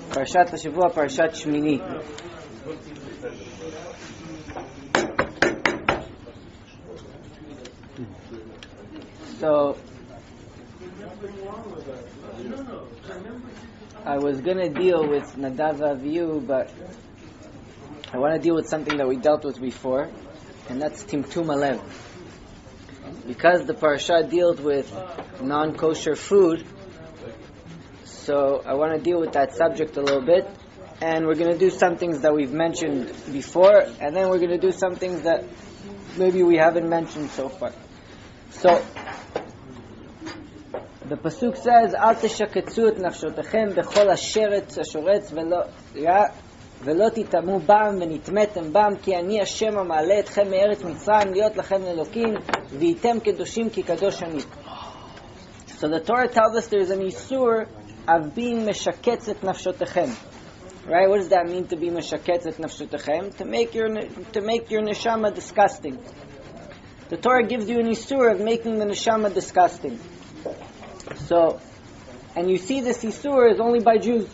Parashat Hashavua, Parashat Shemini. So, I was going to deal with Nadav Avihu, but I want to deal with something that we dealt with before, and that's Timtum Alev. Because the parasha deals with non-kosher food, so I want to deal with that subject a little bit, and we're going to do some things that we've mentioned before, and then we're going to do some things that maybe we haven't mentioned so far. So, the pasuk says, "Al teshaketzu et nafshotechem bechol asheretz ashoretz velo titamu bam venitmetem bam ki ani Hashem ama'ale etchem me'eretz Mitzrayim liot lachem lelokim v'item kedoshim ki kadosh ani." So the Torah tells us there's an isur of being meshaketz et nafshotechem. Right? What does that mean to be meshaketz et nafshotechem? To make your neshama disgusting. The Torah gives you an isur of making the neshama disgusting. So, and you see this isur is only by Jews.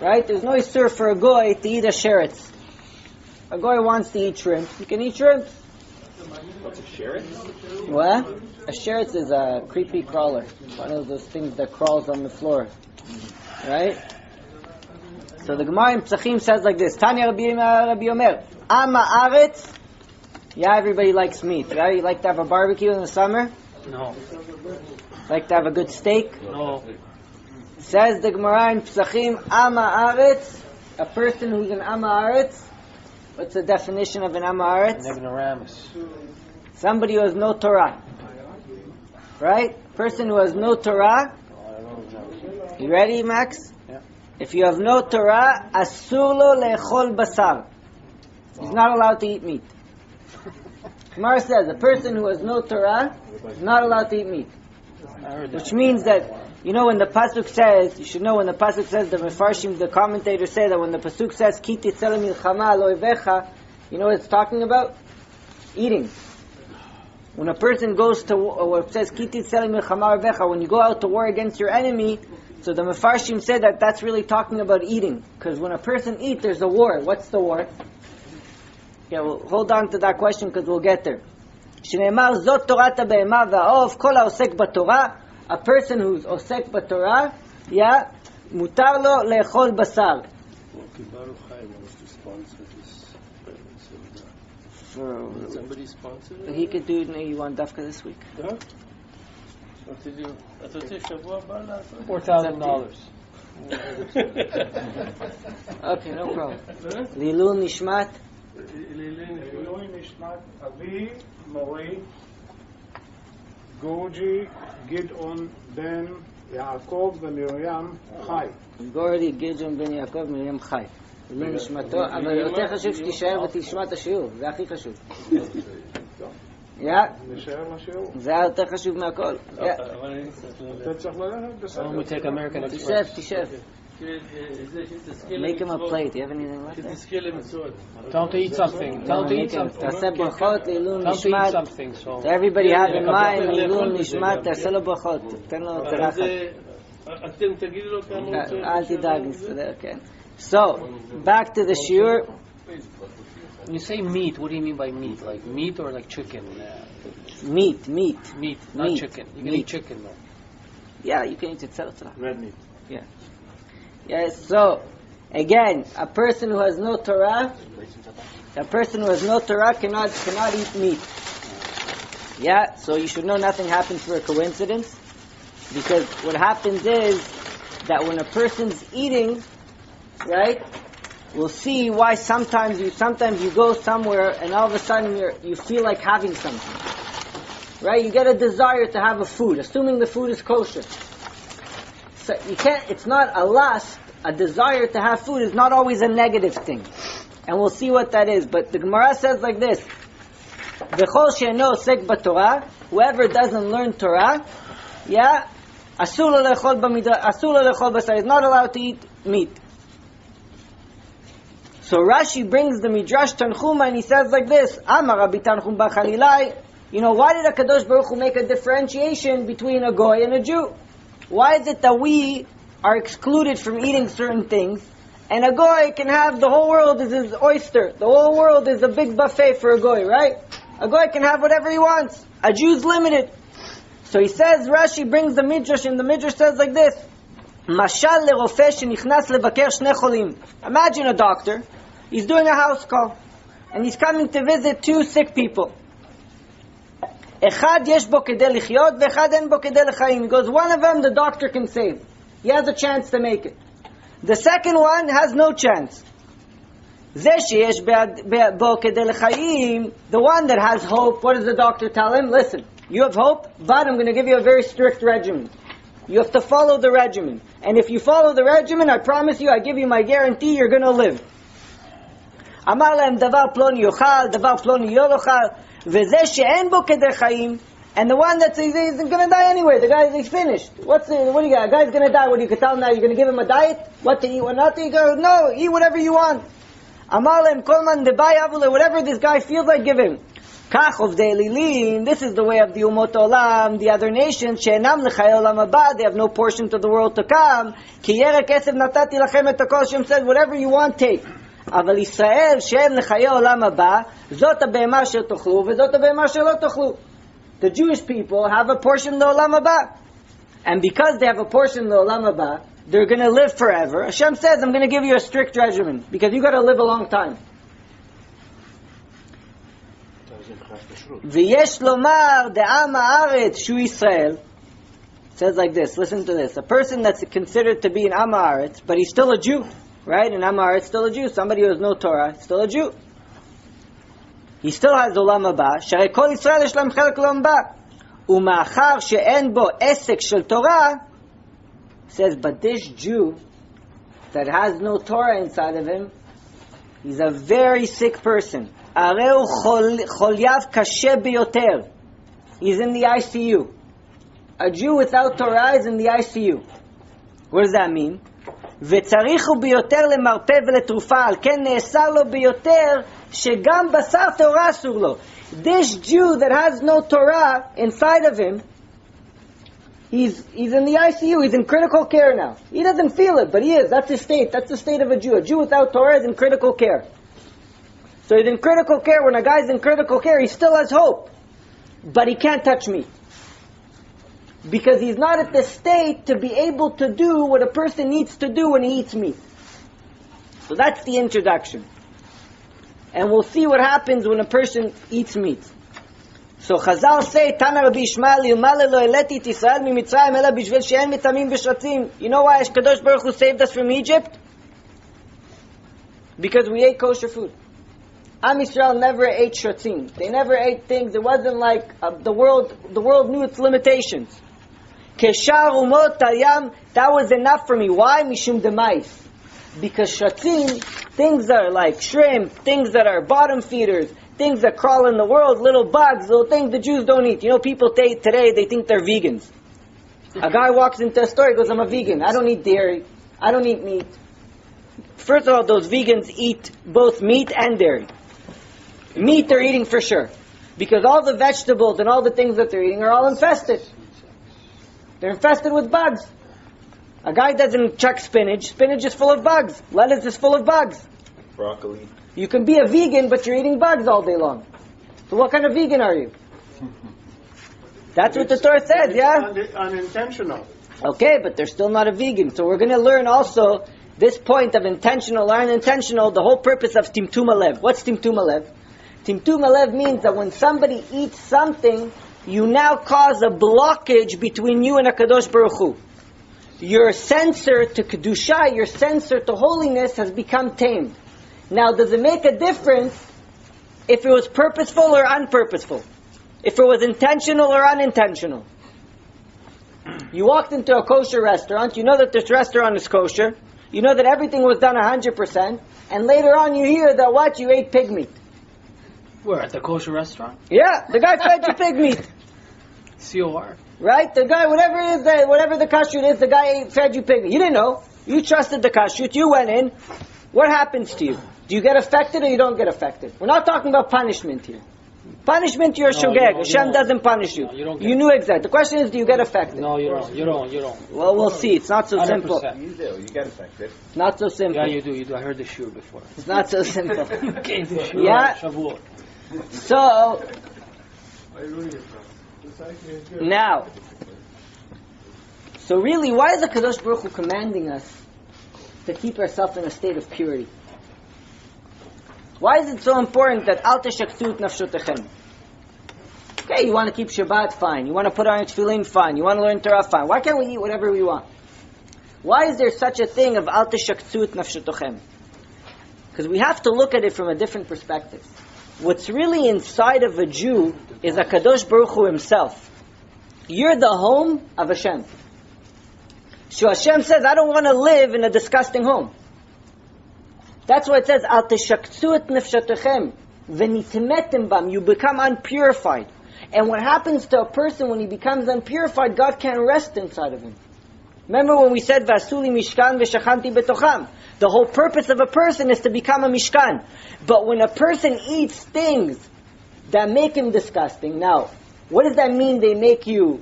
Right? There's no isur for a goy to eat a sheretz. A goy wants to eat shrimp. You can eat shrimp. What's a sheretz? What? A sheretz is a creepy crawler. One of those things that crawls on the floor. Right? So the Gemara in Psachim says like this. Tanya Rabbi Omer. Ama aretz. Yeah, everybody likes meat, right? You like to have a barbecue in the summer? No. Like to have a good steak? No. Says the Gemara in Psachim, Ama Aretz, a person who's an Ama Aretz. What's the definition of an Ama Aretz? An ignoramus. Somebody who has no Torah. Right? Person who has no Torah. You ready, Max? Yeah. If you have no Torah, asur lo le'echol basar. He's not allowed to eat meat. Gemara says, a person who has no Torah is not allowed to eat meat. Which means that, you know, when the pasuk says, you should know when the pasuk says, the Mefarshim, the commentators say that when the pasuk says, Ki titzele milchama lo ovecha, you know what it's talking about? Eating. When a person goes to war, or it says, Ki titzele milchama lo ovecha, when you go out to war against your enemy, so the Mefarshim said that that's really talking about eating. Because when a person eats, there's a war. What's the war? Yeah, we'll hold on to that question because we'll get there. שנאמר זאת תורת הבהמה והעוף, כל העוסק בתורה, a person who's עוסק בתורה, yeah, מותר לו לאכול בשר. Somebody sponsored it? He could do, you want dafka this week? Huh? What to do? $4,000. Okay, no problem. Lilul Nishmat. לעילוי נשמת אבי מורי גורג'י גדעון בן יעקב ומרים חי. גורג'י גדעון בן יעקב ומרים חי. לעילוי נשמתו, אבל יותר חשוב שתישאר ותשמע את השיעור, זה הכי חשוב. נשאר לשיעור? זה יותר חשוב מהכל. אתה צריך ללכת בסדר. תשב. Make him a plate. Do you have anything left there? Tell him to eat something. Tell him to eat something. תעשה ברכות לעילוי Tell him to eat נשמת. something. So. Everybody have in mind לעילוי נשמת, תעשה לו ברכות. תן לו צלחת. אל תדאג, נסתדר, כן. So, back to the shiur. When you say meat, what do you mean by meat? Like meat or like chicken? Meat. Meat, not Meat. chicken. You can Meat. eat chicken though. Yeah, you can eat it. red meat. Yeah. Yes, so, again, a person who has no Torah cannot eat meat. Yeah, so you should know nothing happens for a coincidence. Because what happens is that when a person's eating, right, we'll see why sometimes you go somewhere and all of a sudden you feel like having something. Right? You get a desire to have a food, assuming the food is kosher. So you can't, it's not a lust, a desire to have food is not always a negative thing. And we'll see what that is. But the Gemara says like this, V'chol she'eno osek b'Torah, whoever doesn't learn Torah, yeah, asur lo le'echol basar, is not allowed to eat meat. So Rashi brings the Midrash Tanchuma and he says like this, Amar Rabbi Tanchum bar Chalilai, why did HaKadosh Baruch Hu make a differentiation between a goy and a Jew? Why is it that we are excluded from eating certain things, and a goy can have the whole world is his oyster? The whole world is a big buffet for a goy, right? A goy can have whatever he wants. A Jew's limited. So he says, Rashi brings the Midrash, and the Midrash says like this: Mashal lerofeh shenichnas levaker shnei cholim. Imagine a doctor. He's doing a house call, and he's coming to visit two sick people. Echad yesh bo kedei lichyot, ve'echad en bo kedei lechaim. He goes, one of them the doctor can save. He has a chance to make it. The second one has no chance. Zeh sheyesh bo kedei lechaim, the one that has hope, what does the doctor tell him? Listen, you have hope, but I'm going to give you a very strict regimen. You have to follow the regimen. And if you follow the regimen, I promise you, I give you my guarantee, you're going to live. Amar lahem davar ploni yochal, davar ploni lo yochal, v'zeh she'en bo kedei chaim, and the one that's he's going to die anyway. The guy, he's finished. What do you got? A guy's going to die. What do you can tell him now? You're going to give him a diet? What to eat, what not to eat? He goes, no, eat whatever you want. Amar lahem kol man debay avule, whatever this guy feels like, give him. Kach of the Elilim, this is the way of the Umot Olam, the other nations, she'enam l'chay olam haba, they have no portion to the world to come. Ki yerek kesef natati lachem et hakol, Hashem says, whatever you want, take. אבל ישראל, שהם לחיי עולם הבא, זאת הבהמה אשר תאכלו, וזאת הבהמה אשר לא תאכלו. The Jewish people have a portion to Olam Haba. And because they have a portion to Olam Haba, they're going to live forever. Hashem says, I'm going to give you a strict regimen, because you got to live a long time. ויש לומר דעם הארץ שהוא ישראל. Says like this, listen to this. A person that's considered to be an Am Haaretz, but he's still a Jew. Right? An Am Haaretz, still a Jew. Somebody who has no Torah, still a Jew. He still has Olam Haba. שהרי כל ישראל יש להם חלק לעולם הבא. ומאחר שאין בו עסק של תורה, says, but this Jew that has no Torah inside of him, he's a very sick person. הרי הוא חולייו קשה ביותר. He's in the ICU. A Jew without Torah is in the ICU. What does that mean? וצריך הוא ביותר למרפא ולתרופה, על כן נאסר לו ביותר שגם בשר תורה אסור לו. This Jew that has no Torah inside of him, he's in the ICU, he's in critical care now. He doesn't feel it, but he is. That's his state. That's the state of a Jew. A Jew without Torah is in critical care. So he's in critical care. When a guy's in critical care, he still has hope. But he can't touch meat. Because he's not at the state to be able to do what a person needs to do when he eats meat. So that's the introduction. And we'll see what happens when a person eats meat. So Chazal say, Tana Rabbi Ishmael, Yilmale lo eleti et Yisrael mimitzrayim ela bishvil she'en mitamim b'shatzim. You know why Kadosh Baruch Hu saved us from Egypt? Because we ate kosher food. Am Yisrael never ate shatzim. They never ate things. It wasn't like the world knew its limitations. Keshar umot tayam, that was enough for me. Why? Mishum demais. Because shatzim, things that are like shrimp, things that are bottom feeders, things that crawl in the world, little bugs, little things the Jews don't eat. You know, people today, they think they're vegans. A guy walks into a store, he goes, I'm a vegan. I don't eat dairy. I don't eat meat. First of all, those vegans eat both meat and dairy. Meat they're eating for sure. Because all the vegetables and all the things that they're eating are all infested. They're infested with bugs. A guy doesn't check spinach. Spinach is full of bugs. Lettuce is full of bugs. Broccoli. You can be a vegan, but you're eating bugs all day long. So what kind of vegan are you? That's what the Torah says, yeah? Unintentional. Okay, but they're still not a vegan. So we're going to learn also this point of intentional or unintentional, the whole purpose of Timtum Alev. What's Timtum Alev? Timtum Alev means that when somebody eats something, you now cause a blockage between you and HaKadosh Baruch Hu. Your sensor to Kedusha, your sensor to holiness has become tamed. Now, does it make a difference if it was purposeful or unpurposeful? If it was intentional or unintentional? You walked into a kosher restaurant, you know that this restaurant is kosher, you know that everything was done 100%, and later on you hear that what? You ate pig meat. Where? At the kosher restaurant? Yeah, the guy fed you pig meat. COR. Right? The guy, whatever the kashrut is, the guy fed you pig meat. You didn't know. You trusted the kashrut. You went in. What happens to you? Do you get affected or you don't get affected? We're not talking about punishment here. Punishment, you're No, shogeg. you Hashem don't. doesn't punish you. No, you don't get You knew exactly. The question is, do you get affected? No, you don't. Well, we'll see. It's not so 100%. simple. You do. You get affected. It's not so simple. Yeah, you do. I heard the shiur before. It's not so simple. Gave the shiur. Yeah. Shavuot. So, now, so really, why is the Kadosh Baruch Hu commanding us to keep ourselves in a state of purity? Why is it so important that al teshaktu et nafshotechem? Okay, you want to keep Shabbat, fine. You want to put on your tefillin, fine. You want to learn Torah, fine. Why can't we eat whatever we want? Why is there such a thing of al teshaktu et nafshotechem? Because we have to look at it from a different perspective. What's really inside of a Jew is a Kadosh Baruch Hu himself. You're the home of Hashem. So Hashem says, I don't want to live in a disgusting home. That's why it says, Al teshaktu et nefshatechem v'nitmetem bam. You become unpurified. And what happens to a person when he becomes unpurified, God can't rest inside of him. Remember when we said, Vasuli mishkan v'shachanti betocham. The whole purpose of a person is to become a mishkan. But when a person eats things that make him disgusting, now, what does that mean? They make you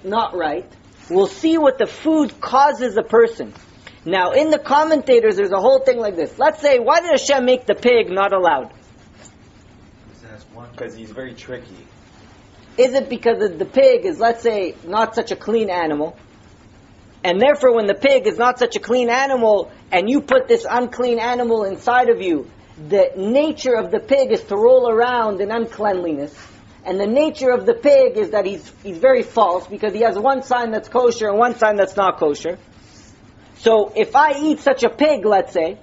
not right. We'll see what the food causes a person. Now, in the commentators, there's a whole thing like this. Let's say, why did Hashem make the pig not allowed? Because he's very tricky. Is it because the pig is, let's say, not such a clean animal? And therefore, when the pig is not such a clean animal, and you put this unclean animal inside of you, the nature of the pig is to roll around in uncleanliness. And the nature of the pig is that he's very false, because he has one sign that's kosher and one sign that's not kosher. So, if I eat such a pig, let's say,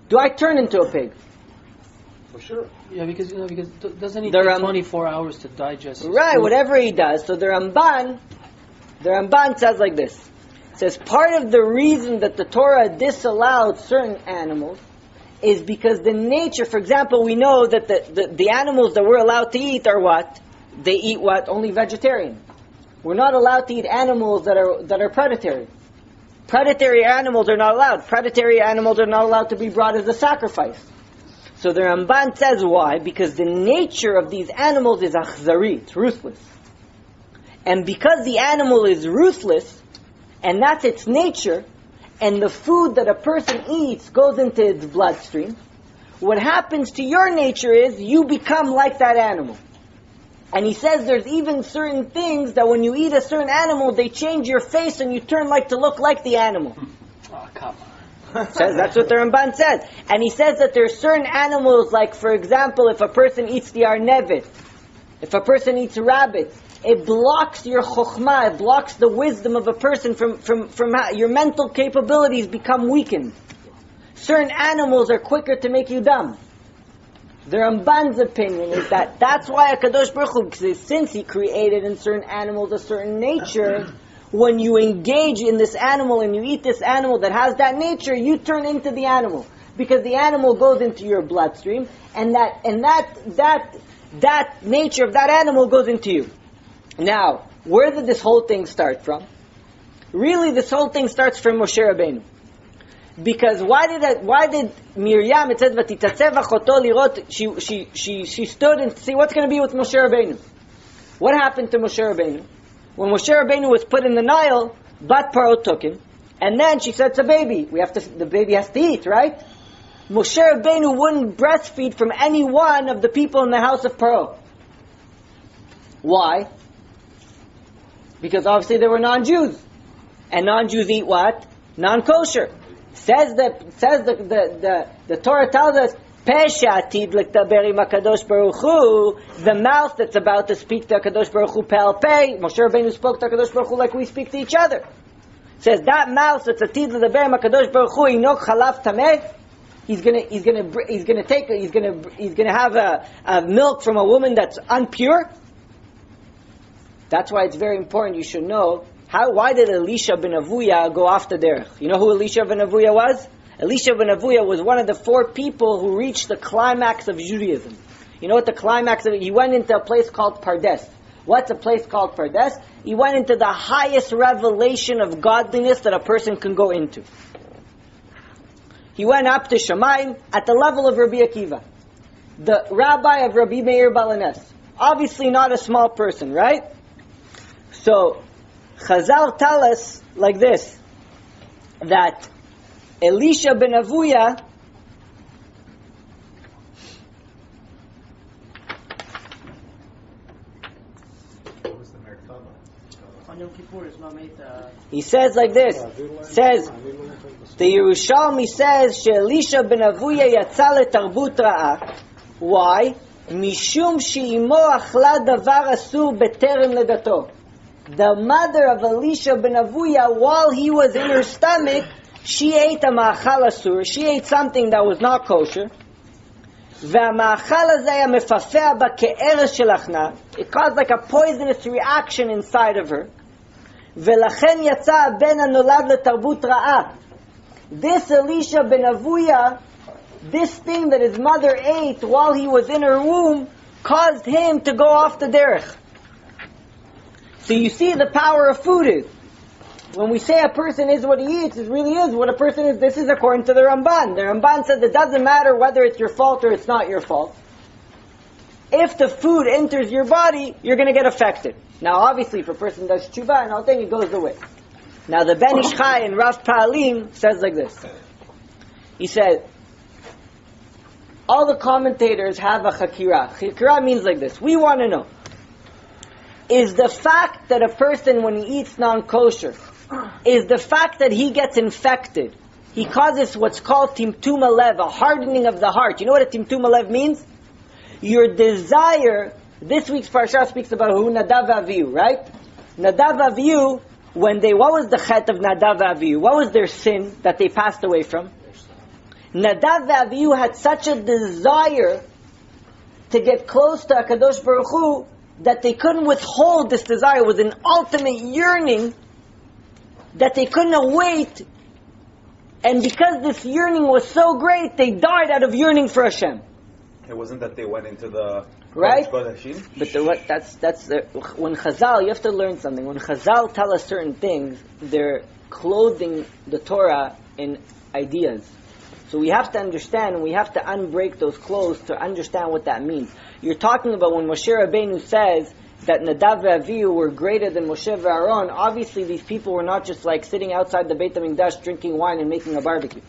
do I turn into a pig? For sure. Yeah, because doesn't he The take 24 hours to digest? his Right, food? whatever he does. So the Ramban says like this. It says, part of the reason that the Torah disallowed certain animals is because the nature, for example, we know that the animals that we're allowed to eat are what? They eat what? Only vegetarian. We're not allowed to eat animals that are predatory. Predatory animals are not allowed. Predatory animals are not allowed to be brought as a sacrifice. So the Ramban says why? Because the nature of these animals is achzari, it's ruthless. And because the animal is ruthless, and that's its nature, and the food that a person eats goes into its bloodstream, what happens to your nature is you become like that animal. And he says there's even certain things that when you eat a certain animal, they change your face and you turn to look like the animal. Oh, come on. Says, that's what the Ramban says. And he says that there's certain animals, like for example, if a person eats the arnevet, if a person eats rabbit, it blocks your chokhmah, it blocks the wisdom of a person from your mental capabilities become weakened. Certain animals are quicker to make you dumb. The Ramban's opinion is that that's why HaKadosh Baruch Hu, since he created in certain animals a certain nature, when you engage in this animal and you eat this animal that has that nature, you turn into the animal. Because the animal goes into your bloodstream, and that nature of that animal goes into you. Now, where did this whole thing start from? Really, this whole thing starts from Moshe Rabbeinu. Because why did Miriam, it says, "Vatitatzev achoto lirot," she stood and see what's going to be with Moshe Rabbeinu. What happened to Moshe Rabbeinu? When Moshe Rabbeinu was put in the Nile, Bat Paro took him, and then she said, "It's a baby. The baby has to eat, right?" Moshe Rabbeinu wouldn't breastfeed from any one of the people in the house of Paro. Why? Because obviously they were non-Jews, and non-Jews eat what? Non-kosher. Says the Torah tells us, Peshatid l'ktaber im HaKadosh Baruch Hu, the mouth that's about to speak to HaKadosh Baruch Hu pel pei. Moshe Rabbeinu spoke to HaKadosh Baruch Hu like we speak to each other. Says that mouth that's atid l'daber im HaKadosh Baruch Hu inok chalav tameh. He's gonna have a milk from a woman that's impure. That's why it's very important. You should know. Why did Elisha ben Avuya go after Derech? You know who Elisha ben Avuya was? Elisha ben Avuya was one of the 4 people who reached the climax of Judaism. You know what the climax of it? He went into a place called Pardes. What's a place called Pardes? He went into the highest revelation of godliness that a person can go into. He went up to Shamayim at the level of Rabbi Akiva. the rabbi of Rabbi Meir Balanes. Obviously not a small person, right? So, Chazal tell us like this, that Elisha ben Avuya he says like this, says, the Yerushalmi says, Elisha ben Avuya yatsa letarbut ra'a. Why? Mishum she'imo achla davar asur beterem ledato. The mother of Elisha ben Avuya, while he was in her stomach, she ate a ma'achal asur. She ate something that was not kosher. והמאכל הזה היה מפפע בה כארס של הכנה. It caused like a poisonous reaction inside of her. ולכן יצא הבן הנולד לתרבות רעה. This Elisha ben Avuya, this thing that his mother ate while he was in her womb, caused him to go off the derech. So you see the power of food is. When we say a person is what he eats, it really is what a person is. This is according to the Ramban. The Ramban says it doesn't matter whether it's your fault or it's not your fault. If the food enters your body, you're going to get affected. Now obviously if a person does tshuva and all thing, it goes away. Now the Ben Ish Chai in Rav Pa'alim says like this. He said, all the commentators have a chakira. Chakira means like this. We want to know, is the fact that a person when he eats non-kosher, is the fact that he gets infected, he causes what's called timtum alev, a hardening of the heart. You know what a timtum alev means? Your desire, this week's Parashat speaks about who Nadav Avihu, right? Nadav Avihu, what was the chet of Nadav Avihu? What was their sin that they passed away from? Nadav Avihu had such a desire to get close to HaKadosh Baruch Hu that they couldn't withhold this desire. It was an ultimate yearning that they couldn't wait. And because this yearning was so great, they died out of yearning for Hashem. It wasn't that they went into the right? Kodashim? But when Chazal, you have to learn something. When Chazal tell us certain things, they're clothing the Torah in ideas. So we have to understand, and we have to unbreak those clothes to understand what that means. You're talking about when Moshe Rabbeinu says that Nadav and Avihu were greater than Moshe and Aaron. Obviously these people were not just like sitting outside the Beit HaMikdash drinking wine and making a barbecue.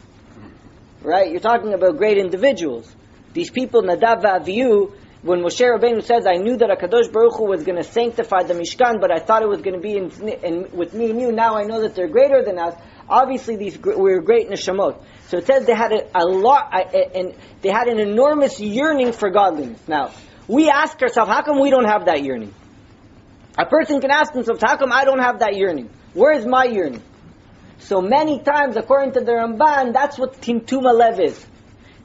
Right? You're talking about great individuals. These people, Nadav and Avihu, when Moshe Rabbeinu says, I knew that HaKadosh Baruch Hu was going to sanctify the Mishkan, but I thought it was going to be with me and you. Now I know that they're greater than us. Obviously these were great neshamot. So it says they had a lot, and they had an enormous yearning for godliness. Now, we ask ourselves, how come we don't have that yearning? A person can ask themselves, how come I don't have that yearning? Where is my yearning? So many times, according to the Ramban, that's what Timtum Alev is.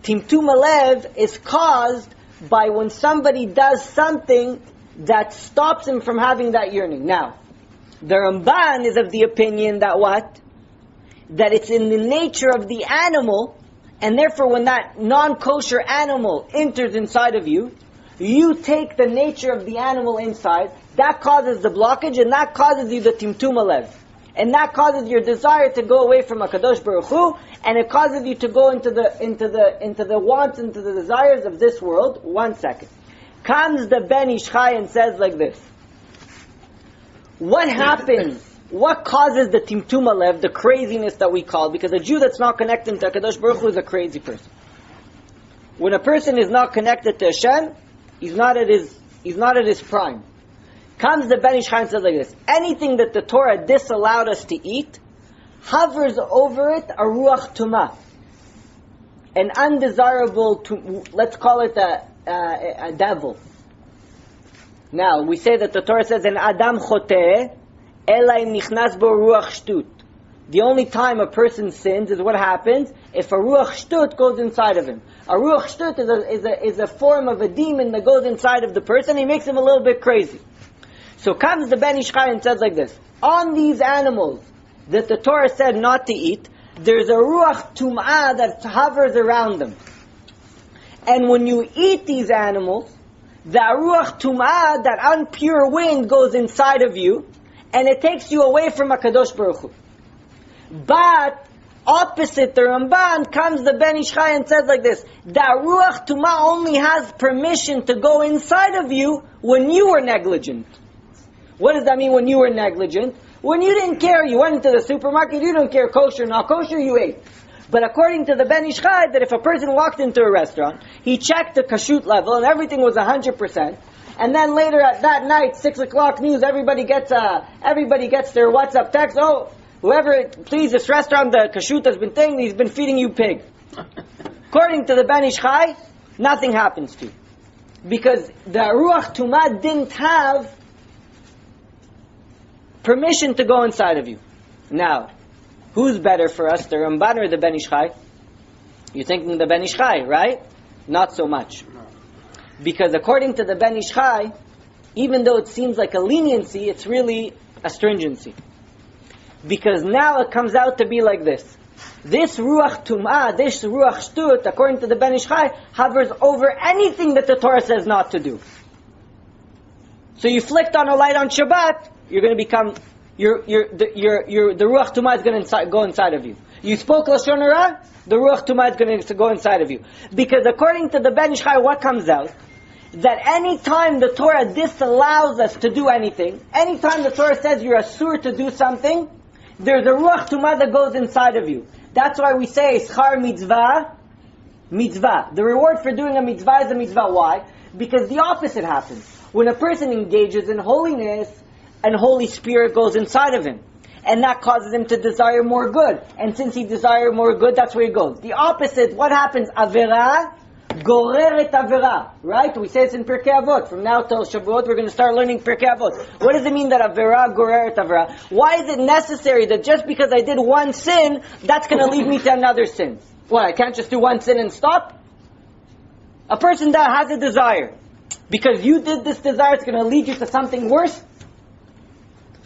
Timtum Alev is caused by when somebody does something that stops him from having that yearning. Now, the Ramban is of the opinion that what? That it's in the nature of the animal, and therefore when that non-kosher animal enters inside of you, you take the nature of the animal inside, that causes the blockage, and that causes you the timtum alev. And that causes your desire to go away from HaKadosh Baruch Hu, and it causes you to go into the wants, into the desires of this world. 1 second. Comes the Ben Ish Chai and says like this. What happens? What causes the timtum alev, the craziness that we call? Because a Jew that's not connected to HaKadosh Baruch Hu is a crazy person. When a person is not connected to Hashem, he's not at his prime. Comes the Ben Ish Chai and says like this: anything that the Torah disallowed us to eat, hovers over it a ruach tumah, an undesirable, let's call it a devil. Now we say that the Torah says an adam choteh ela im nichnas bo ruach shtut. The only time a person sins is what happens if a ruach shtut goes inside of him. A ruach shtut is a form of a demon that goes inside of the person. He makes him a little bit crazy. So comes the Ben Ish Chai and says like this: on these animals that the Torah said not to eat, there's a ruach tum'ah that hovers around them. And when you eat these animals, the ruach tum'ah, that unpure wind, goes inside of you, and it takes you away from HaKadosh Baruch Hu. But Opposite the Ramban comes the Ben Ish Chai and says like this, that Ruach Tumah only has permission to go inside of you when you were negligent. What does that mean when you were negligent? When you didn't care, you went into the supermarket, you don't care kosher, not kosher, you ate. But according to the Ben Ish Chai, that if a person walked into a restaurant, he checked the kashrut level and everything was 100%, and then later at that night, 6 o'clock news, everybody gets their WhatsApp text, oh, whoever, please, this restaurant, the kashrut has been saying, he's been feeding you pig. According to the Ben Ish Chai, nothing happens to you. Because the Ruach Tumah didn't have permission to go inside of you. Now, who's better for us, the Ramban or the Ben Ish Chai? You're thinking the Ben Ish Chai, right? Not so much. Because according to the Ben Ish Chai, even though it seems like a leniency, it's really a stringency. Because now it comes out to be like this. This Ruach Tum'ah, this Ruach Shtut, according to the Ben Ish Chai, hovers over anything that the Torah says not to do. So you flicked on a light on Shabbat, you're going to become, the Ruach Tum'ah is going to go inside of you. You spoke Lashon Hara, the Ruach Tum'ah is going to go inside of you. Because according to the Ben Ish Chai, what comes out? That any time the Torah disallows us to do anything, any time the Torah says you're asur to do something, there's a Ruach Tumah that goes inside of you. That's why we say, Schar mitzvah, mitzvah. The reward for doing a mitzvah is a mitzvah. Why? Because the opposite happens. When a person engages in holiness, and Holy Spirit goes inside of him. And that causes him to desire more good. And since he desires more good, that's where he goes. The opposite, what happens? Avera, goreret avera. Right? We say this in Pirkei Avot. From now till Shavuot, we're going to start learning Pirkei Avot. What does it mean that avera, goreret avera? Why is it necessary that just because I did one sin, that's going to lead me to another sin? What, I can't just do one sin and stop? A person that has a desire, because you did this desire, it's going to lead you to something worse?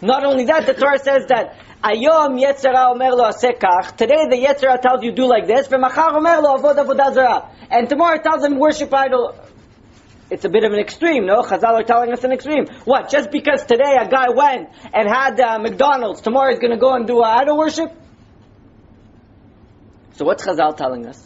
Not only that, the Torah says that Ayom Yetzirah Omer Lo Aseh Kach. Today the Yetzirah tells you do like this. V'machar Omer Lo Avod Avodah Zarah. And tomorrow it tells him worship idol. It's a bit of an extreme, no? Chazal are telling us an extreme. What? Just because today a guy went and had McDonald's, tomorrow he's going to go and do idol worship? So what's Chazal telling us?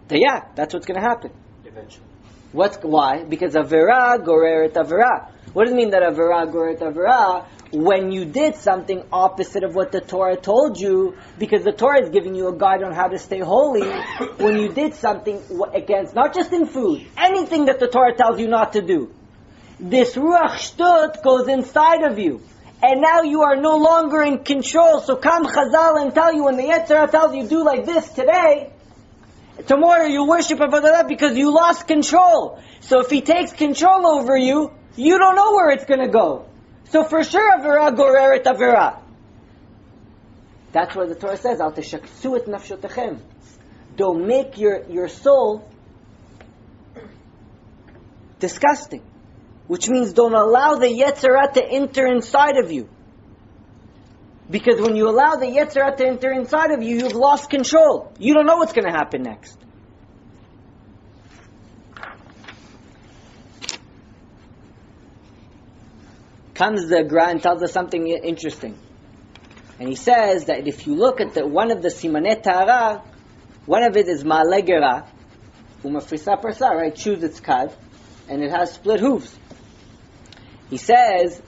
That yeah, that's what's going to happen. Eventually. Why? Because Avera Goreret Avera. What does it mean that Avera Goreret Avera? When you did something opposite of what the Torah told you, because the Torah is giving you a guide on how to stay holy, when you did something against, not just in food, anything that the Torah tells you not to do, this Ruach Shtut goes inside of you. And now you are no longer in control. So come Chazal and tell you, when the Yetzirah tells you do like this today, tomorrow you worship Avodah because you lost control. So if he takes control over you, you don't know where it's going to go. So for sure, Avera Goreret Avera. That's what the Torah says. Al teshaksu et nafshotechem. Don't make your soul disgusting. Which means don't allow the Yetzirah to enter inside of you. Because when you allow the Yetzirah to enter inside of you, you've lost control. You don't know what's going to happen next. Comes the Gra and tells us something interesting. And he says that if you look at one of the Simanei Tahara, one of it is Ma'ale Gera, Umafrisa Parsa, right? Choose its kav, and it has split hooves. He says,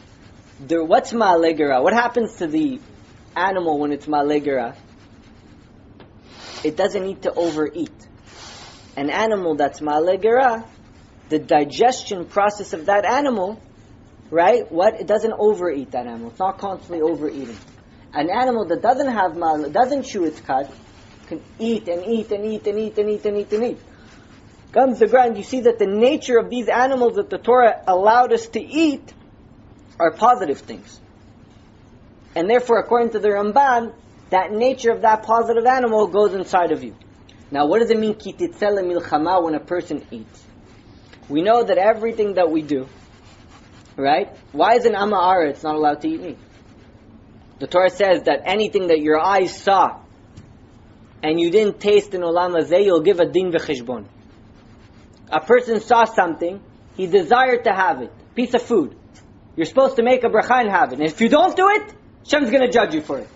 what's Ma'ale Gera? What happens to the animal when it's Ma'ale Gera? It doesn't need to overeat. An animal that's Ma'ale Gera, the digestion process of that animal, right? It doesn't overeat that animal. It's not constantly overeating. An animal that doesn't have doesn't chew its cud, can eat and eat and eat and eat and eat and eat and eat. Comes the ground, you see that the nature of these animals that the Torah allowed us to eat are positive things. And therefore, according to the Ramban, that nature of that positive animal goes inside of you. Now, what does it mean, ki titzeh lemilchama, when a person eats? We know that everything that we do, right? Why is an Am Ha'aretz not allowed to eat meat? The Torah says that anything that your eyes saw and you didn't taste in Olam Hazeh, you'll give a din v'cheshbon. A person saw something, he desired to have it, piece of food. You're supposed to make a bracha and have it. And if you don't do it, Hashem's going to judge you for it.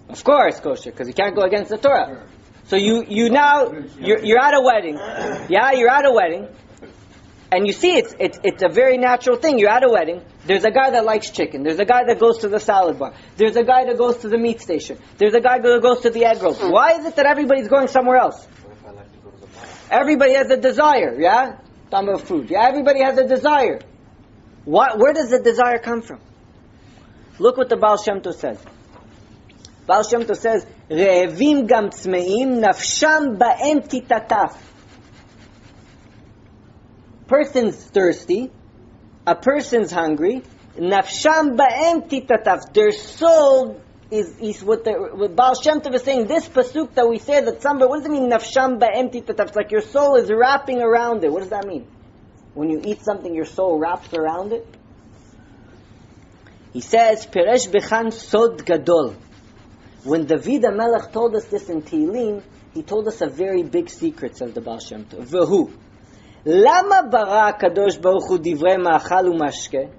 Of course, kosher, because you can't go against the Torah. So you're at a wedding. Yeah, you're at a wedding. And you see, it's a very natural thing. You're at a wedding. There's a guy that likes chicken. There's a guy that goes to the salad bar. There's a guy that goes to the meat station. There's a guy that goes to the egg roll. Why is it that everybody's going somewhere else? Everybody has a desire, yeah? Talking about food. Yeah, everybody has a desire. Where does the desire come from? Look what the Baal Shem Tov says. Baal Shem Tov says, "Re'evim gam tzmeim, nafsham ba'em titataf." Person's thirsty, a person's hungry, nafsham ba'em titataf. Their soul is what Baal Shem Tov is saying. This pasuk that we say that somebody, what does it mean, nafsham ba'em titataf? It's like your soul is wrapping around it. What does that mean? When you eat something, your soul wraps around it? He says, Peresh bechan sod gadol. When David HaMelech told us this in Tehillim, he told us a very big secret, says the Baal Shem Tov. V'hu, lama bara HaKadosh Baruch Hu divrei ma'achal u'mashke?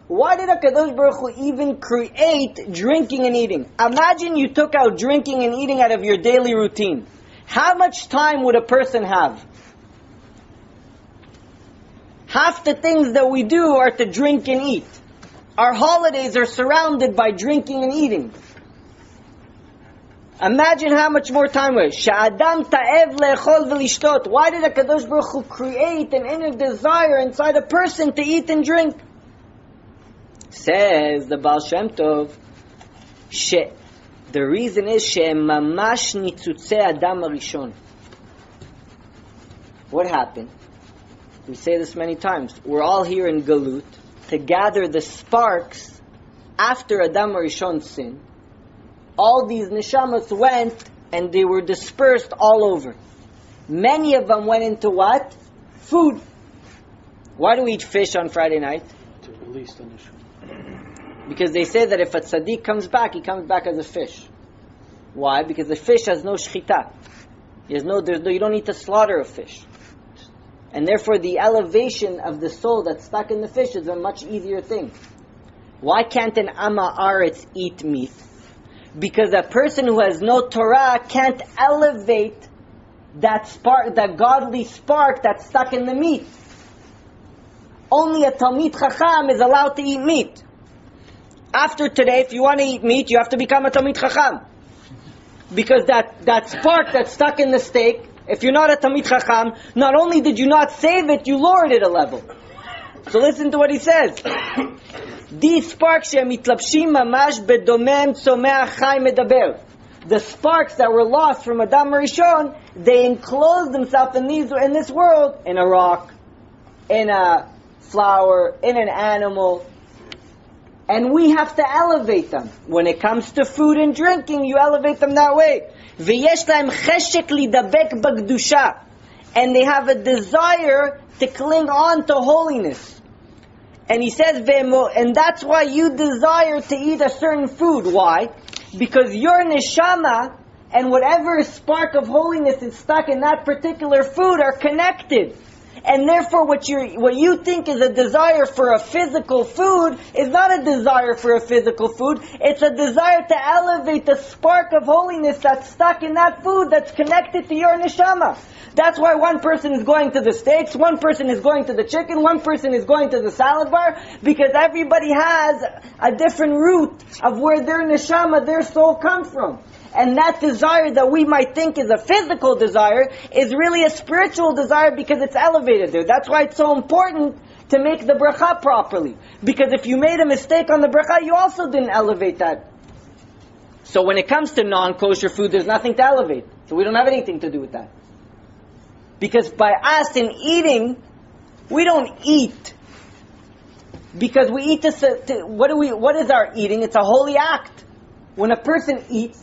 Why did HaKadosh Baruch Hu even create drinking and eating? Imagine you took out drinking and eating out of your daily routine. How much time would a person have? Half the things that we do are to drink and eat. Our holidays are surrounded by drinking and eating. Imagine how much more time we have. Sha'adam ta'ev le'echol v'lishtot. Why did HaKadosh Baruch Hu create an inner desire inside a person to eat and drink? Says the Baal Shem Tov, the reason is she'mamash nitzutzei adam harishon. What happened? We say this many times. We're all here in Galut to gather the sparks after Adam HaRishon's sin. All these neshamas went and they were dispersed all over. Many of them went into what? Food. Why do we eat fish on Friday night? To release the neshama. Because they say that if a tzaddik comes back, he comes back as a fish. Why? Because the fish has no shchita. You don't need to slaughter a fish. And therefore the elevation of the soul that's stuck in the fish is a much easier thing. Why can't an Amma Aretz eat meat? Because a person who has no Torah can't elevate that spark, that godly spark that's stuck in the meat. Only a Talmid Chacham is allowed to eat meat. After today, if you want to eat meat, you have to become a Talmid Chacham. Because that spark that's stuck in the steak, if you're not a Talmid Chacham, not only did you not save it, you lowered it a level. So listen to what he says. These sparks shemitlapshim mamash bedomem tzomeach chai medaber. The sparks that were lost from Adam HaRishon, they enclosed themselves in this world, in a rock, in a flower, in an animal. And we have to elevate them. When it comes to food and drinking, you elevate them that way. V'yesh lahem cheshek lidabek b'kedusha. And they have a desire to cling on to holiness. And he says, and that's why you desire to eat a certain food. Why? Because your neshama and whatever spark of holiness is stuck in that particular food are connected. And therefore what you think is a desire for a physical food is not a desire for a physical food. It's a desire to elevate the spark of holiness that's stuck in that food that's connected to your neshama. That's why one person is going to the steaks, one person is going to the chicken, one person is going to the salad bar, because everybody has a different root of where their neshama, their soul comes from. And that desire that we might think is a physical desire is really a spiritual desire because it's elevated there. That's why it's so important to make the bracha properly. Because if you made a mistake on the bracha, you also didn't elevate that. So when it comes to non-kosher food, there's nothing to elevate. So we don't have anything to do with that. Because by us in eating, we don't eat. Because we eat this, what is our eating? It's a holy act. When a person eats,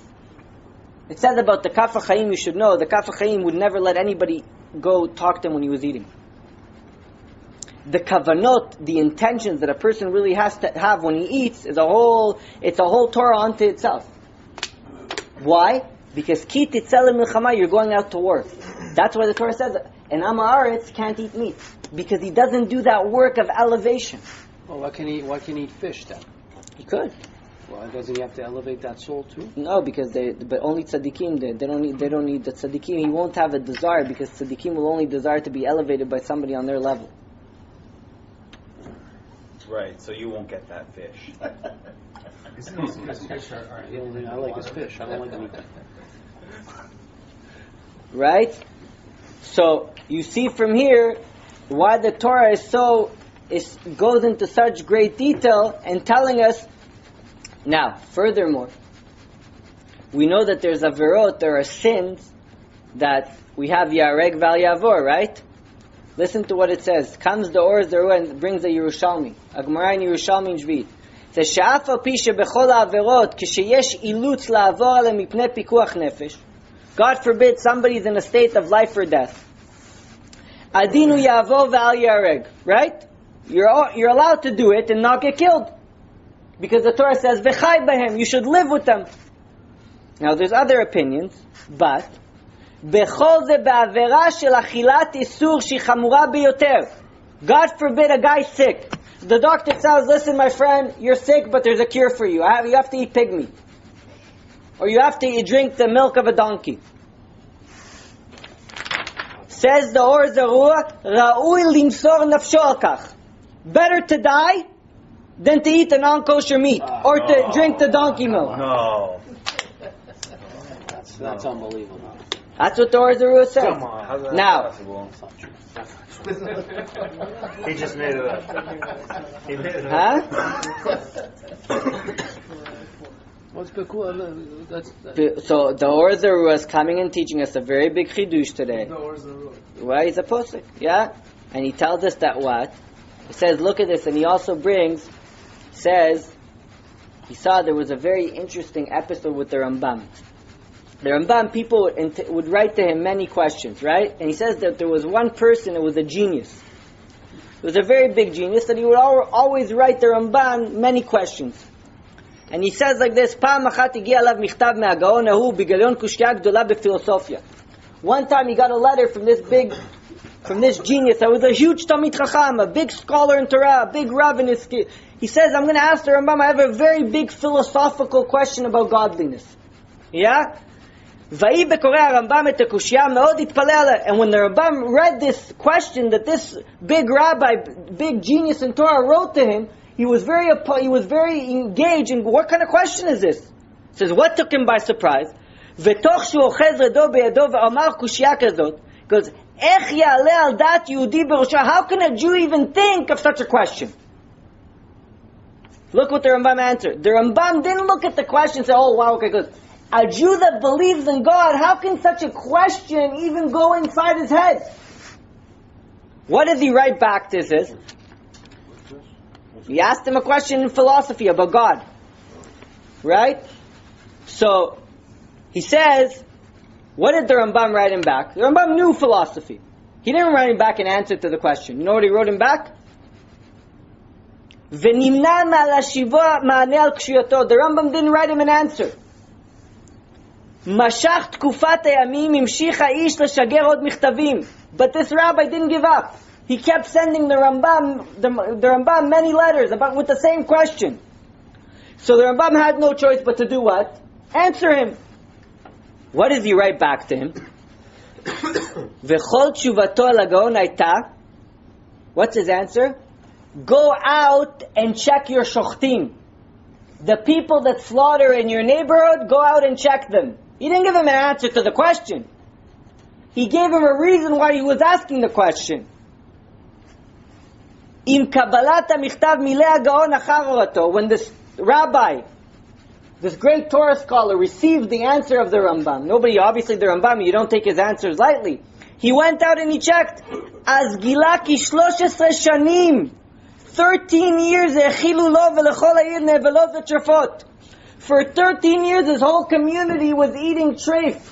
it says about the Kaf HaChaim, you should know, the Kaf HaChaim would never let anybody go talk to him when he was eating. The kavanot, the intentions that a person really has to have when he eats, it's a whole Torah unto itself. Why? Because ki titzeh milchama, you're going out to war. That's why the Torah says an Am Haaretz can't eat meat, because he doesn't do that work of elevation. Well, why can he eat fish then? He could. Well, doesn't he have to elevate that soul too? No, because but only tzaddikim did. They don't need the tzaddikim. He won't have a desire because tzaddikim will only desire to be elevated by somebody on their level. Right, so you won't get that fish. The only thing I like is fish. I don't like meat. Right? So you see from here why the Torah goes into such great detail and telling us. Now, furthermore, we know that there's averot, there are sins that we have yareg val yavor, right? Listen to what it says. Comes the Or Zarua and brings a Yerushalmi. A Gemara in Yerushalmi in Shvit. It says, Sha'af al pi shebechol ha'averot, ksheyesh ilutz la'avor alem mipnei pikuach nefesh. God forbid somebody's in a state of life or death. Adinu yavor v'al yareg. Right? You're allowed to do it and not get killed. Because the Torah says, V'chai b'hem, you should live with them. Now there's other opinions, but Bechol ze be'avera shel achilat isur shi chamura biyoter. God forbid a guy's sick. The doctor says, listen my friend, you're sick but there's a cure for you. You have to eat pig meat. Or you have to drink the milk of a donkey. Says the Or Zarua, Ra'ui limsor nafsho al kach. Better to die than to eat the non-kosher meat or to drink the donkey milk. No. That's unbelievable. That's what the Or Zarua says. Come on. How's that Now, possible? He just made it up. He made it up. huh? What's cool? So the Or Zarua is coming and teaching us a very big chidush today. Why he's a posik, yeah? And he tells us that what? He says, look at this, and he also says, he saw there was a very interesting episode with the Rambam. The Rambam, people would write to him many questions, right? And he says that there was one person who was a genius. He was a very big genius, and he would always write the Rambam many questions. And he says like this, Pa'am achat higia alav michtav me'agaon hahu b'galion kushya gdola b'filosofia. One time he got a letter from this genius that was a huge Talmid Chacham, a big scholar in Torah, a big Rav in his. He says, I'm going to ask the Rambam, I have a very big philosophical question about godliness. Yeah? And when the Rambam read this question that this big rabbi, big genius in Torah wrote to him, he was very engaged in what kind of question is this? He says, what took him by surprise? Goes, how can a Jew even think of such a question? Look what the Rambam answered. The Rambam didn't look at the question and say, oh wow, okay, good. A Jew that believes in God, how can such a question even go inside his head? What does he write back to this? He asked him a question in philosophy about God. Right? So, he says, what did the Rambam write him back? The Rambam knew philosophy. He didn't write him back an answer to the question. You know what he wrote him back? The Rambam didn't write him an answer. But this rabbi didn't give up. He kept sending the Rambam many letters with the same question. So the Rambam had no choice but to do what? Answer him. What does he write back to him? What's his answer? Go out and check your shochtim. The people that slaughter in your neighborhood, go out and check them. He didn't give him an answer to the question. He gave him a reason why he was asking the question. When this rabbi, this great Torah scholar, received the answer of the Rambam, obviously the Rambam, you don't take his answers lightly. He went out and he checked. Az gilaki 13 shanim. 13 years, for 13 years his whole community was eating treif.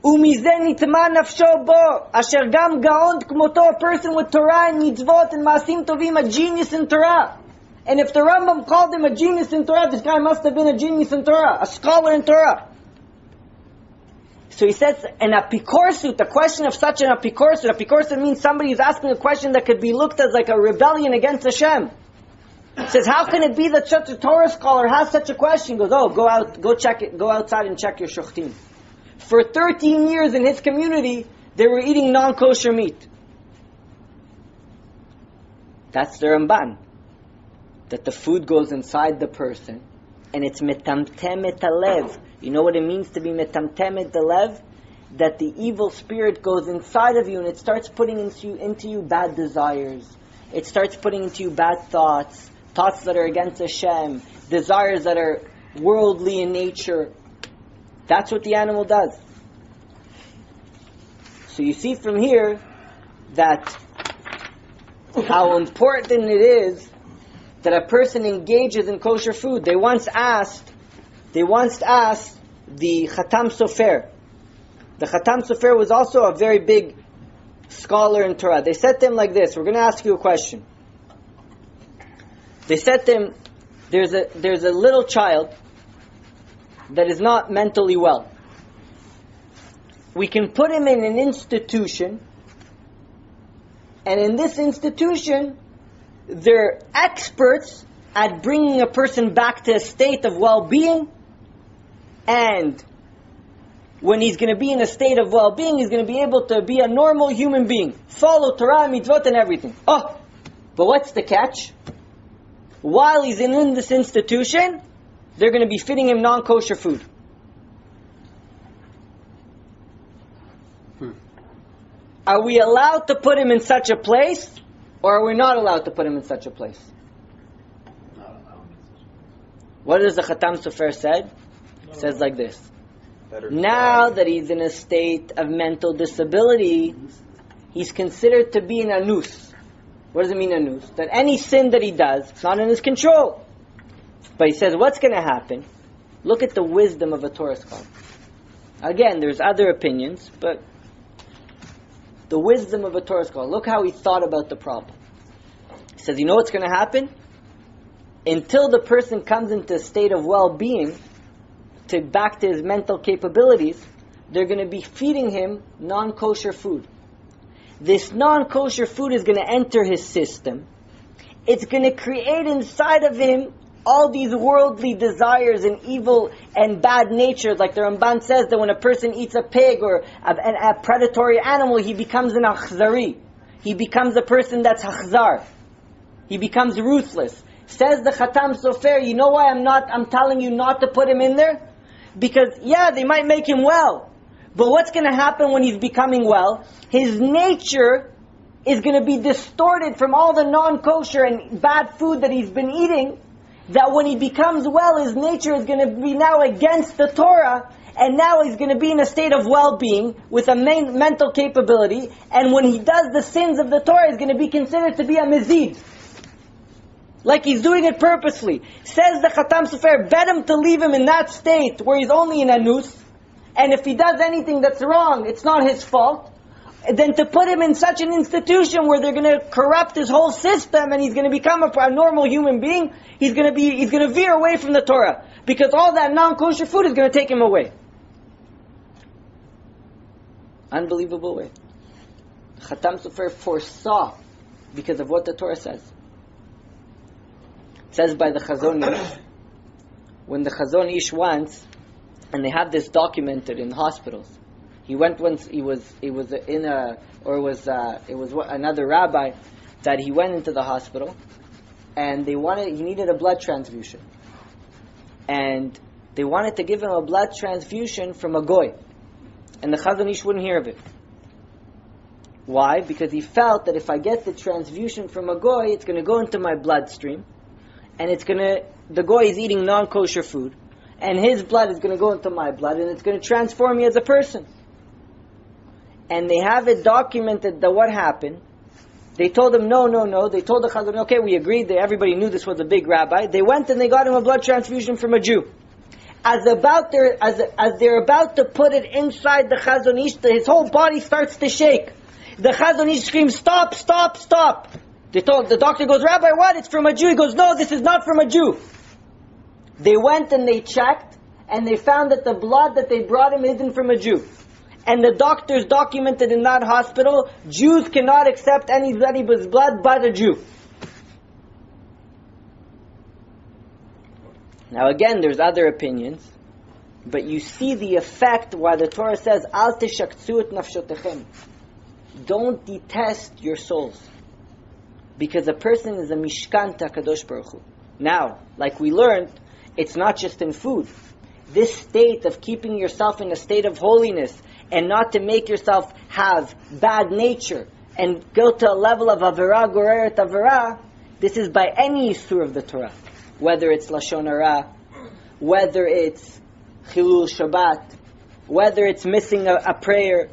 A person with Torah and mitzvot and maasim tovim, a genius in Torah. And if the Rambam called him a genius in Torah, this guy must have been a genius in Torah, a scholar in Torah. So he says, an apikorsut, a question of such an apikorsut. Apikorsut means somebody is asking a question that could be looked as like a rebellion against Hashem. Says, how can it be that such a Torah scholar has such a question? Goes, go outside and check your shuchtim. For 13 years in his community, they were eating non-kosher meat. That's the Ramban. That the food goes inside the person, and it's metamtemet halev. You know what it means to be metamtemet halev? That the evil spirit goes inside of you, and it starts putting into you bad desires. It starts putting into you bad thoughts that are against Hashem, desires that are worldly in nature. That's what the animal does. So you see from here that how important it is that a person engages in kosher food. They once asked the Khatam Sofer. The Khatam Sofer was also a very big scholar in Torah. They said to him like this, we're going to ask you a question. They said to him, there's a little child that is not mentally well. We can put him in an institution, and in this institution, they're experts at bringing a person back to a state of well-being, and when he's going to be in a state of well-being, he's going to be able to be a normal human being, follow Torah, mitzvot, and everything. Oh, but what's the catch? While he's in this institution, they're going to be feeding him non-kosher food. Are we allowed to put him in such a place, or are we not allowed to put him in such a place? Not allowed. What does the Khatam Sofer said? It says like this. Now that he's in a state of mental disability, he's considered to be an anus. What does it mean, anus? That any sin that he does, it's not in his control. But he says, what's going to happen? Look at the wisdom of a Torah scholar. Again, there's other opinions, but the wisdom of a Torah scholar. Look how he thought about the problem. He says, you know what's going to happen? Until the person comes into a state of well-being, back to his mental capabilities, they're going to be feeding him non-kosher food. This non-kosher food is going to enter his system. It's going to create inside of him all these worldly desires and evil and bad natures. Like the Ramban says that when a person eats a pig or a predatory animal, he becomes an achzari. He becomes a person that's achzar. He becomes ruthless. Says the Khatam Sofer, you know why I'm telling you not to put him in there? Because, they might make him well. But what's going to happen when he's becoming well? His nature is going to be distorted from all the non-kosher and bad food that he's been eating, that when he becomes well, his nature is going to be now against the Torah, and now he's going to be in a state of well-being with a mental capability, and when he does the sins of the Torah, he's going to be considered to be a mezid. Like he's doing it purposely. Says the Khatam Sofer, better to leave him in that state where he's only in anus, and if he does anything that's wrong, it's not his fault, than to put him in such an institution where they're going to corrupt his whole system and he's going to become a normal human being. He's going to veer away from the Torah, because all that non-kosher food is going to take him away. Unbelievable way. Khatam Sofer foresaw because of what the Torah says. It says by the Chazon Ish, when the Chazon Ish wants, and they have this documented in hospitals. He went once. It was another rabbi that he went into the hospital, and he needed a blood transfusion, and they wanted to give him a blood transfusion from a goy, and the Chazon Ish wouldn't hear of it. Why? Because he felt that if I get the transfusion from a goy, it's going to go into my bloodstream, and the goy is eating non-kosher food, and his blood is going to go into my blood, and it's going to transform me as a person. And they have it documented that what happened. They told him, no. They told the Chazon, okay, we agreed. Everybody knew this was a big rabbi. They went and they got him a blood transfusion from a Jew. As they're about to put it inside the Chazon Ish, his whole body starts to shake. The Chazon Ish screams, stop. The doctor goes, Rabbi, what? It's from a Jew. He goes, no, this is not from a Jew. They went and they checked, and they found that the blood that they brought him isn't from a Jew. And the doctors documented in that hospital, Jews cannot accept anybody's blood but a Jew. Now again, there's other opinions, but you see the effect why the Torah says, Al teshaktsu et nafshotechem. Don't detest your souls. Because a person is a mishkan kadosh baruch hu. Now, like we learned, it's not just in food. This state of keeping yourself in a state of holiness and not to make yourself have bad nature and go to a level of avera goreret avera, this is by any Yisur of the Torah. Whether it's Lashon Hara, whether it's Chilul Shabbat, whether it's missing a prayer,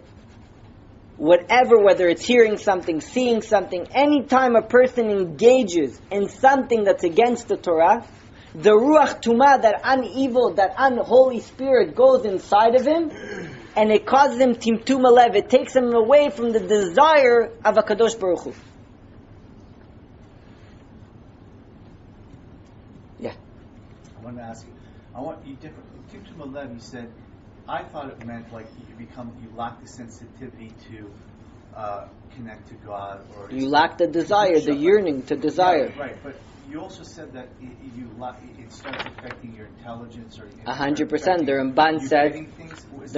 whatever, whether it's hearing something, seeing something, anytime a person engages in something that's against the Torah, the Ruach Tumah, that unevil, that unholy spirit goes inside of him, and it causes him Timtum Alev. It takes him away from the desire of a Kadosh Baruch Hu. Yeah. I want to ask you. I want you different. Timtum Alev, you said. I thought it meant like you lack the sensitivity to connect to God, or you lack the desire, the yearning to desire. Yeah, right, but you also said that it starts affecting your intelligence, or 100%. The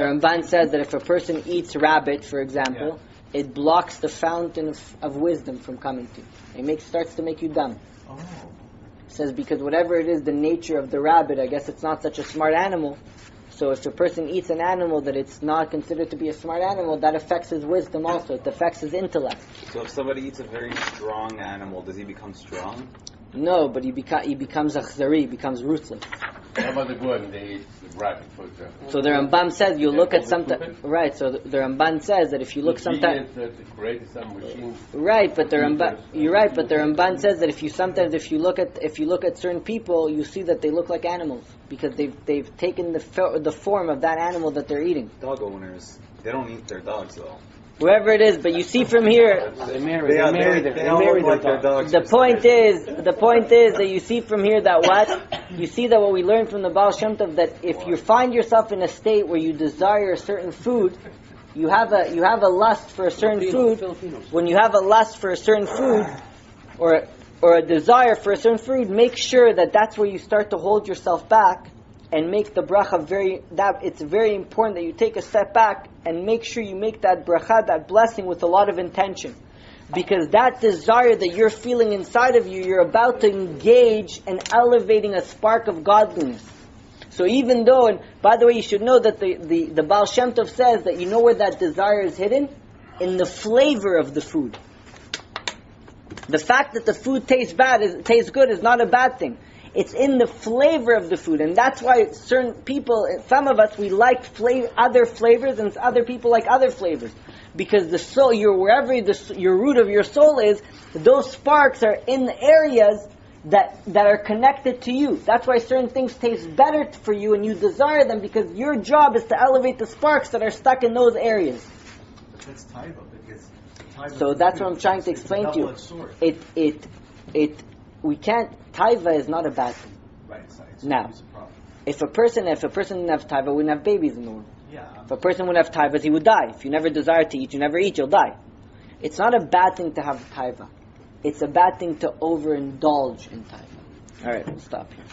Ramban says that if a person eats rabbit, for example, it blocks the fountain of wisdom from coming to you. It starts to make you dumb. Oh. It says because whatever it is, the nature of the rabbit, I guess it's not such a smart animal. So if a person eats an animal that it's not considered to be a smart animal, that affects his wisdom also. It affects his intellect. So if somebody eats a very strong animal, does he become strong? No, but he becomes achzari, he becomes ruthless. How about the Goyim? They eat rabbit, for example. So the Rambam says you look at something. Right. So the Ramban says that if you look sometimes. Right, but the Ramban. You're right, but the Ramban says that if you look at certain people, you see that they look like animals because they've taken the form of that animal that they're eating. Dog owners, they don't eat their dogs though. Whoever it is, but you see from here. They marry their dogs. The point is that you see from here that what? You see that what we learned from the Baal Shem Tov, that if you find yourself in a state where you desire a certain food, you have a lust for a certain food. When you have a lust for a certain food, or a desire for a certain food, make sure that that's where you start to hold yourself back and make the bracha it's very important that you take a step back and make sure you make that bracha, that blessing, with a lot of intention. Because that desire that you're feeling inside of you, you're about to engage in elevating a spark of godliness. So even though, and by the way, you should know that the Baal Shem Tov says that you know where that desire is hidden? In the flavor of the food. The fact that the food tastes good is not a bad thing. It's in the flavor of the food, and that's why certain people, some of us, we like other flavors, and other people like other flavors, because the soul, wherever your root of your soul is, those sparks are in the areas that are connected to you. That's why certain things taste better for you, and you desire them because your job is to elevate the sparks that are stuck in those areas. But that's taiva, because taiva. So that's what I'm trying to explain to you. We can't. Taiva is not a bad thing. Right. Now, if a person didn't have taiva, we wouldn't have babies in the world. Yeah. If a person would have taivas, he would die. If you never desire to eat, you never eat, you'll die. It's not a bad thing to have taiva. It's a bad thing to overindulge in taiva. All right, we'll stop here.